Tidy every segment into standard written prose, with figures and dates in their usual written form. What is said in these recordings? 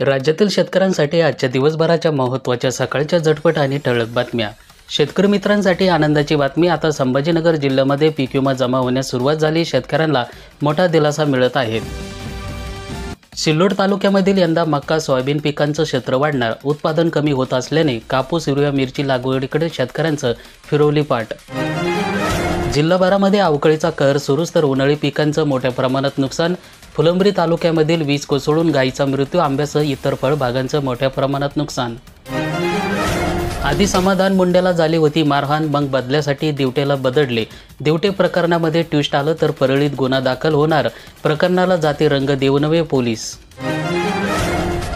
राज्यातील शेतकऱ्यांसाठी आजच्या दिवसभराच्या महत्त्वाच्या सकाळच्या झटपट आणि ठळक बातम्या। शेतकरी मित्रांसाठी आनंदाची बातमी। आता संभाजीनगर जिल्ह्यामध्ये पीक विमा जमा होण्यास सुरुवात झाली। शेतकऱ्यांना मोठा दिलासा मिळत आहे। सिल्लोड तालुक्यामधील यंदा मक्का सोयाबीन पिकांचं क्षेत्र वाढणार। उत्पादन कमी होत असल्याने कापूस हिरव्या मिरची लागवडीकडे शेतकऱ्यांचं फिरवली पाठ। जिल्हाभरामध्ये अवकाळीचा कहर सुरूच तर उन्हाळी पिकांचं मोठ्या प्रमाणात नुकसान। फुलंब्री तालुक्यामधील वीज कोसळून गायीचा मृत्यू, आंब्यासह इतर फळबागांचं मोठ्या प्रमाणात नुकसान। आधी समाधान मुंड्याला झाली होती मारहाण, मग बदल्यासाठी दिवटेला बदडले। दिवटे प्रकरणामध्ये ट्विस्ट आलं तर परळीत गुन्हा दाखल होणार। प्रकरणाला जाती रंग देऊ नये पोलीस।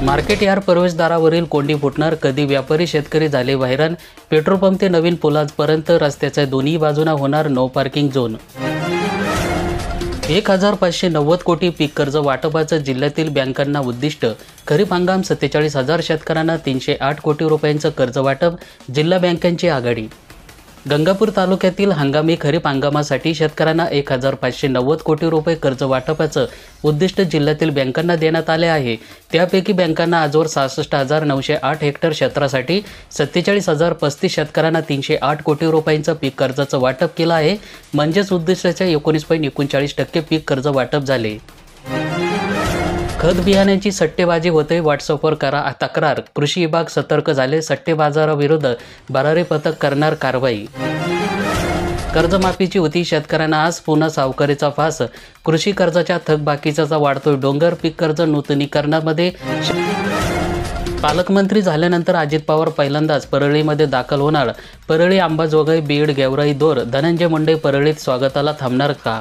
मार्केट यार्ड प्रवेशद्वारावरील कोंडी फुटणार, कधी व्यापारी शेतकरी झाले हैराण। पेट्रोल पंप ते नवीन पुलापर्यंत रस्त्याच्या दोन्ही बाजूंना होणार नो पार्किंग झोन। 1590 कोटी पीक कर्ज वाटपाचं जिल्ह्यातील बँकांना उद्दिष्ट। खरीप हंगाम 47,000 शेतकऱ्यांना 308 कोटी रुपयांचं कर्ज वाटप, जिल्हा बँकांची आघाडी। गंगापूर तालुक्यातील हंगामी खरीप हंगामासाठी शेतकऱ्यांना 1590 कोटी रुपये कर्ज वाटपाचं उद्दिष्ट जिल्ह्यातील बँकांना देण्यात आले आहे। त्यापैकी बँकांना आजवर 66,908 हेक्टर क्षेत्रासाठी 47,035 शेतकऱ्यांना 308 कोटी रुपयांचं पीक कर्जाचं वाटप केलं आहे। म्हणजेच उद्दिष्टाच्या 19.39% पीक कर्ज वाटप झाले। खत बियाण्याची सट्टेबाजी होते, व्हॉट्सअपवर करा तक्रार। कृषी विभाग सतर्क झाले, सट्टेबाजाराविरुद्ध भरारी पथक करणार कारवाई। कर्जमाफीची होती शेतकऱ्यांना आज, पुन्हा सावकारीचा फास। कृषी कर्जाच्या थकबाकीचा वाढतोय डोंगर। पीक कर्ज नूतनीकरणामध्ये पालकमंत्री झाल्यानंतर अजित पवार पहिल्यांदाच परळीमध्ये दाखल होणार। परळी, अंबाजोगाई, बीड, गेवराई, दोर, धनंजय मुंडे परळीत स्वागताला थांबणार का?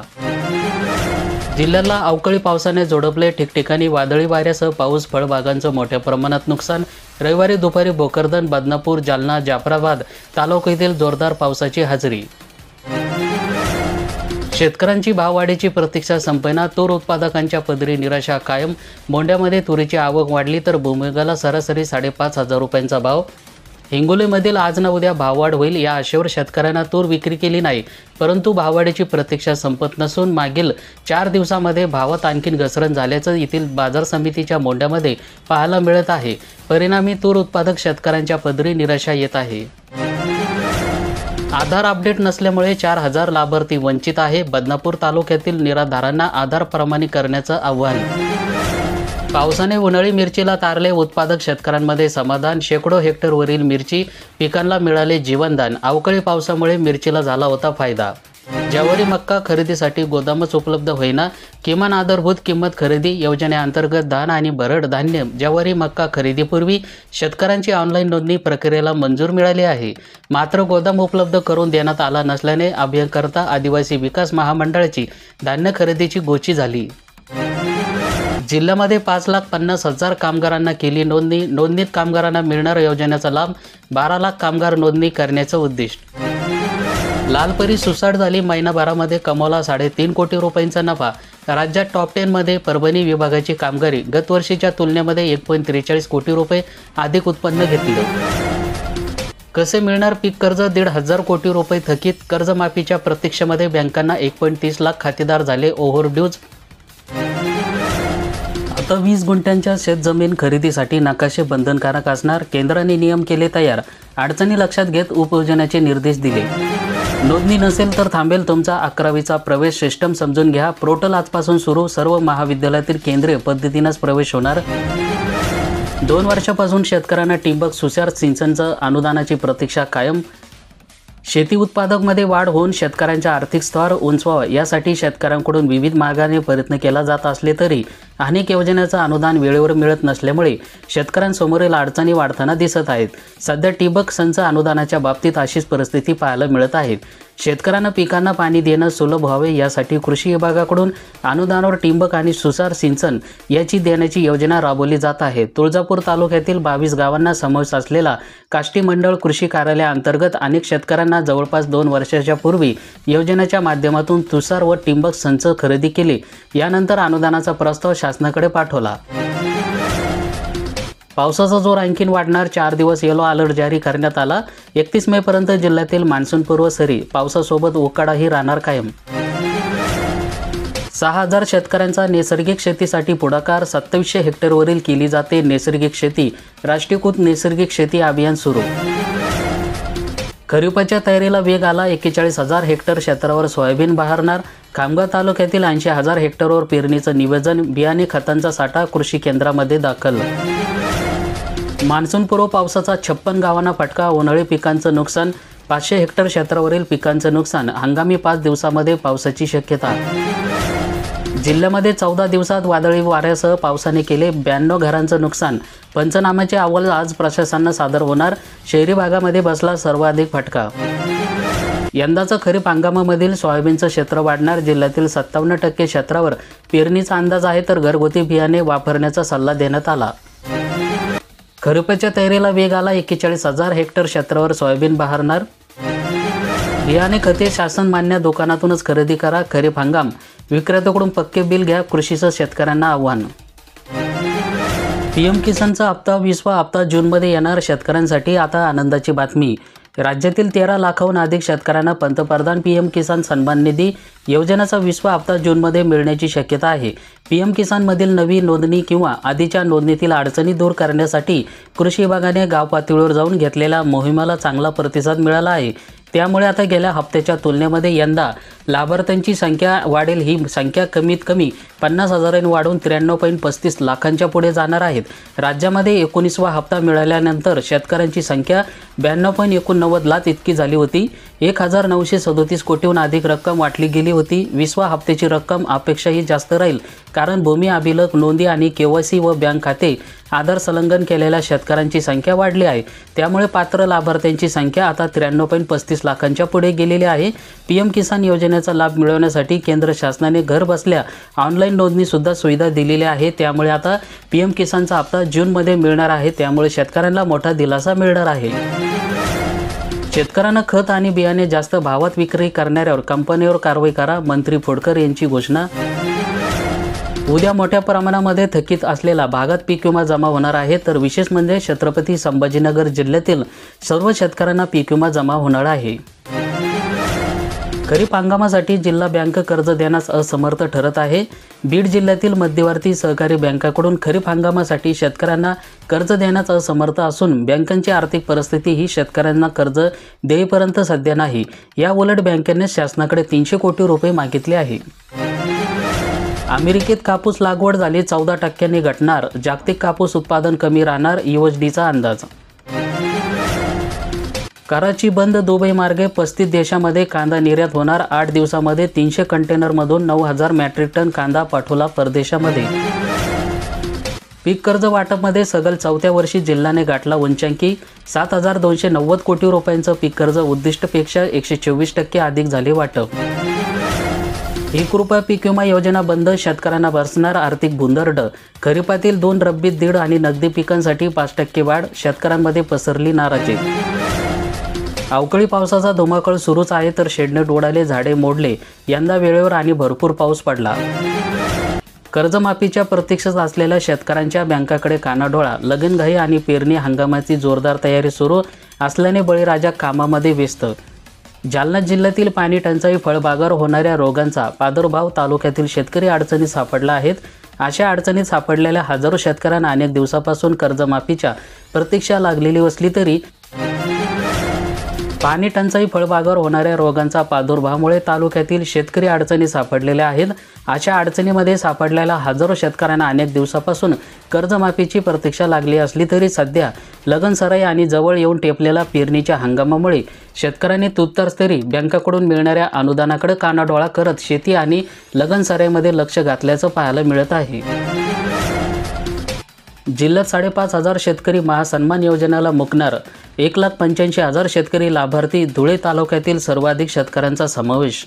जिल्ह्याला अवकाळी पावसाने जोडपले, ठिकठिकाणी वादळी वाऱ्यासह पाऊस, फळबागांचं मोठ्या प्रमाणात नुकसान। रविवारी दुपारी भोकरदन, बदनापूर, जालना, जाफराबाद तालुक्यातील जोरदार पावसाची हजेरी। शेतकऱ्यांची भाववाढीची प्रतीक्षा संपेना, तूर उत्पादकांच्या पदरी निराशा कायम। मोंड्यामध्ये तुरीची आवक वाढली तर भूमिगेला सरासरी 5,500 रुपयांचा भाव। हिंगोलीमधील आज ना उद्या भाववाढ होईल या आशेवर शेतकऱ्यांना तूर विक्री केली नाही, परंतु भाववाढीची प्रतीक्षा संपत नसून मागील 4 दिवसांमध्ये भावात आणखीन घसरण झाल्याचं येथील बाजार समितीच्या मोंड्यामध्ये पाहायला मिळत आहे। परिणामी तूर उत्पादक शेतकऱ्यांच्या पदरी निराशा येत आहे। आधार अपडेट नसल्यामुळे 4,000 लाभार्थी वंचित आहे। बदनापूर तालुक्यातील निराधारांना आधार प्रमाणित करण्याचं आव्हान। पावसाने उन्हाळी मिरचीला तारले, उत्पादक शेतकऱ्यांमध्ये समाधान। शेकडो हेक्टरवरील मिरची पिकांना मिळाले जीवनदान। अवकाळी पावसामुळे मिरचीला झाला होता फायदा। ज्वारी मक्का खरेदीसाठी गोदामच उपलब्ध होईना, किमान आधारभूत किंमत खरेदी योजनेअंतर्गत धान आणि भरड धान्य ज्वारी मक्का खरेदीपूर्वी शेतकऱ्यांची ऑनलाईन नोंदणी प्रक्रियेला मंजूर मिळाली आहे। मात्र गोदाम उपलब्ध करून देण्यात आला नसल्याने अभियंता आदिवासी विकास महामंडळाची धान्य खरेदीची गोची झाली। जिल्ह्यामध्ये 5,50,000 कामगारांना केली नोंदणी। नोंदणीत कामगारांना मिळणार योजनेचा लाभ। 12 लाख कामगार नोंदणी करण्याचं उद्दिष्ट। लालपरी सुसाट झाली, महिनाभरामध्ये कमावला 3.5 कोटी रुपयांचा नफा। राज्यात टॉप 10 मध्ये परभणी विभागाची कामगारी। गत वर्षीच्या तुलनेमध्ये 1.43 कोटी रुपये अधिक उत्पन्न घेतलं। कसे मिळणार पीक कर्ज? 1,500 कोटी रुपये थकीत। कर्जमाफीच्या प्रतीक्षेमध्ये बँकांना 1.30 लाख खातेदार झाले ओव्हरड्यूज। आता 20 गुंठ्यांच्या शेतजमीन खरेदीसाठी नकाशे बंधनकारक असणार। केंद्राने नियम केले तयार। अडचणी लक्षात घेत उपयोजनाचे निर्देश दिले। नोंदणी नसेल तर थांबेल तुमचा 11वीचा प्रवेश। सिस्टम समजून घ्या। पोर्टल आजपासून सुरू। सर्व महाविद्यालयातील केंद्रीय पद्धतीनेच प्रवेश होणार। 2 वर्षापासून शेतकऱ्यांना ठिबक तुषार सिंचनचं अनुदानाची प्रतीक्षा कायम। शेती उत्पादकमध्ये वाढ होऊन शेतकऱ्यांच्या आर्थिक स्तर उंचवावा यासाठी शेतकऱ्यांकडून विविध मार्गाने प्रयत्न केला जात असले तरी अनेक योजनेचं अनुदान वेळेवर मिळत नसल्यामुळे शेतकऱ्यांसमोरील अडचणी वाढताना दिसत आहेत। सध्या ठिबक संच अनुदानाच्या बाबतीत अशीच परिस्थिती पाहायला मिळत आहे। शेतकऱ्यांना पिकांना पाणी देणं सुलभ व्हावे यासाठी कृषी विभागाकडून अनुदानावर ठिबक आणि तुषार सिंचन याची देण्याची योजना राबवली जात आहे। तुळजापूर तालुक्यातील 22 गावांना समावेश असलेला काष्टी मंडळ कृषी कार्यालयाअंतर्गत अनेक शेतकऱ्यांना जवळपास 2 वर्षाच्या पूर्वी योजनेच्या माध्यमातून तुषार व ठिबक संच खरेदी केले। यानंतर अनुदानाचा प्रस्ताव शासनाकडे पाठवला। पावसाचा जोर आणखीन वाढणार। 4 दिवस येलो अलर्ट जारी करण्यात आला। 31 मे पर्यंत जिल्ह्यातील मान्सूनपूर्व सरी पावसासोबत उकाडाही राहणार कायम। 6,000 शेतकऱ्यांचा नैसर्गिक शेतीसाठी पुढाकार. 2700 हेक्टरवरील केली जाते नैसर्गिक शेती. राष्ट्रीयकृत नैसर्गिक शेती अभियान सुरू. खरीपाच्या तयारीला वेग आला. 41,000 हेक्टर क्षेत्रावर सोयाबीन बहरणार. खामगाव तालुक्यातील 80,000 हेक्टरवर पेरणीचं नियोजन. बियाणे खतांचा साठा कृषी केंद्रामध्ये दाखल. मान्सूनपूर्व पावसाचा 56 गावांना फटका. उन्हाळी पिकांचं नुकसान. 500 हेक्टर क्षेत्रावरील पिकांचं नुकसान. हंगामी 5 दिवसामध्ये पावसाची शक्यता. जिल्ह्यामध्ये 14 दिवसात वादळी वाऱ्यासह पावसाने केले 92 घरांचं नुकसान. पंचनाम्याचे अहवाल आज प्रशासनानं सादर होणार. शहरी भागामध्ये बसला सर्वाधिक फटका. यंदाचं खरीप हंगामामधील सोयाबीनचं क्षेत्र वाढणार. जिल्ह्यातील 57% क्षेत्रावर पेरणीचा अंदाज आहे, तर घरगुती बियाणे वापरण्याचा सल्ला देण्यात आला. खरीपाच्या तयारीला वेग आला. 41,000 हेक्टर क्षेत्रावर सोयाबीन बहरणार. बियाणे खते शासन मान्य दुकानातूनच खरेदी करा. खरीप हंगाम विक्रेत्याकडून पक्के बिल घ्या. कृषीचं शेतकऱ्यांना आव्हान. पीएम किसानचा हप्ता 20वा हप्ता जूनमध्ये येणार. शेतकऱ्यांसाठी आता आनंदाची बातमी. राज्यातील 13 लाखाहून अधिक शेतकऱ्यांना पंतप्रधान पीएम किसान सन्मान निधी योजनेचा 20वा हप्ता जूनमध्ये मिळण्याची शक्यता आहे. पीएम किसानमधील नवी नोंदणी किंवा आधीच्या नोंदणीतील अडचणी दूर करण्यासाठी कृषी विभागाने गाव पातळीवर जाऊन घेतलेल्या मोहिमेला चांगला प्रतिसाद मिळाला आहे. त्यामुळे आता गेल्या हप्त्याच्या तुलनेमध्ये यंदा लाभार्थ्यांची संख्या वाढेल. ही संख्या कमीत कमी 50,000 वाढून 93.35 लाखांच्या पुढे जाणार आहेत. राज्यामध्ये 19वा हप्ता मिळाल्यानंतर शेतकऱ्यांची संख्या 92.89 लाख इतकी झाली होती. 1,937 कोटीहून अधिक रक्कम वाटली गेली होती. 20वा हप्त्याची रक्कम अपेक्षाही जास्त राहील, कारण भूमी अभिलेख नोंदी आणि केवायसी व बँक खाते आधार संलग्न केलेल्या शेतकऱ्यांची संख्या वाढली आहे. त्यामुळे पात्र लाभार्थ्यांची संख्या आता 93.35 लाखांच्या पुढे गेलेली आहे. पीएम किसान योजनेचा लाभ मिळवण्यासाठी केंद्र शासनाने घर बसल्या ऑनलाईन नोंदणीसुद्धा सुविधा दिलेली आहे. त्यामुळे आता पीएम किसानचा हप्ता जूनमध्ये मिळणार आहे. त्यामुळे शेतकऱ्यांना मोठा दिलासा मिळणार आहे. शेतकऱ्यांना खत आणि बियाणे जास्त भावात विक्री करणाऱ्यावर कंपनीवर कारवाई करा. मंत्री फुडकर यांची घोषणा. उद्या मोठ्या प्रमाणामध्ये थकीत असलेला भागात पीक विमा जमा होणार आहे. तर विशेष म्हणजे छत्रपती संभाजीनगर जिल्ह्यातील सर्व शेतकऱ्यांना पीक विमा जमा होणार आहे. खरीप हंगामासाठी जिल्हा बँक कर्ज देण्यास असमर्थ ठरत आहे. बीड जिल्ह्यातील मध्यवर्ती सहकारी बँकाकडून खरीप हंगामासाठी शेतकऱ्यांना कर्ज देण्यास असमर्थ असून बँकांची आर्थिक परिस्थिती ही शेतकऱ्यांना कर्ज देईपर्यंत सध्या नाही. या उलट बँकेने शासनाकडे 300 कोटी रुपये मागितले आहे. अमेरिकेत कापूस लागवड झाली 14% घटणार. जागतिक कापूस उत्पादन कमी राहणार. USDचा अंदाज. कराची बंद. दुबई मार्गे 35 देशामध्ये कांदा निर्यात होणार. 8 दिवसामध्ये 300 कंटेनरमधून 9,000 मेट्रिक टन कांदा पाठवला परदेशामध्ये. पीक कर्ज वाटपमध्ये सगळ 4थ्या वर्षी जिल्ह्याने गाठला उंचांकी. 7,290 कोटी रुपयांचं पीक कर्ज उद्दिष्टपेक्षा 124% अधिक झाले वाटप. 1 रुपया पीक विमा योजना बंद. शेतकऱ्यांना बसणार आर्थिक भुंदरड. खरीपातील 2 रब्बीत 1.5 आणि नगदी पिकांसाठी 5% वाढ. शेतकऱ्यांमध्ये पसरली नाराजी. अवकाळी पावसाचा धुमाकूळ सुरूच आहे, तर शेडनेट उडाले, झाडे मोडले. यंदा वेळेवर आणि भरपूर पाऊस पडला. कर्जमाफीच्या प्रतीक्षेत असलेल्या शेतकऱ्यांच्या बँकाकडे कानाडोळा. लगनघाई आणि पेरणी हंगामाची जोरदार तयारी सुरू असल्याने बळीराजा कामामध्ये व्यस्त. जालना जिल्ह्यातील पाणी टंचाई, फळबागावर होणाऱ्या रोगांचा प्रादुर्भाव. तालुक्यातील शेतकरी अडचणीत सापडला आहेत. अशा अडचणीत सापडलेल्या हजारो शेतकऱ्यांना अनेक दिवसापासून कर्जमाफीच्या प्रतीक्षा लागलेली असली तरी पाणी टंचाई, फळबागावर होणाऱ्या रोगांचा प्रादुर्भावामुळे तालुक्यातील शेतकरी अडचणी सापडलेल्या आहेत. अशा अडचणीमध्ये सापडलेल्या हजारो शेतकऱ्यांना अनेक दिवसापासून कर्जमाफीची प्रतीक्षा लागली असली तरी सध्या लगनसराई आणि जवळ येऊन टेपलेल्या पेरणीच्या हंगामामुळे शेतकऱ्यांनी तुर्तास बँकाकडून मिळणाऱ्या अनुदानाकडे कानाडोळा करत शेती आणि लगनसराईमध्ये लक्ष घातल्याचं पाहायला मिळत आहे. जिल्ह्यात 5,500 शेतकरी महासन्मान योजनेला मुकणार. 1,85,000 शेतकरी लाभार्थी. धुळे तालुक्यातील सर्वाधिक शेतकऱ्यांचा समावेश.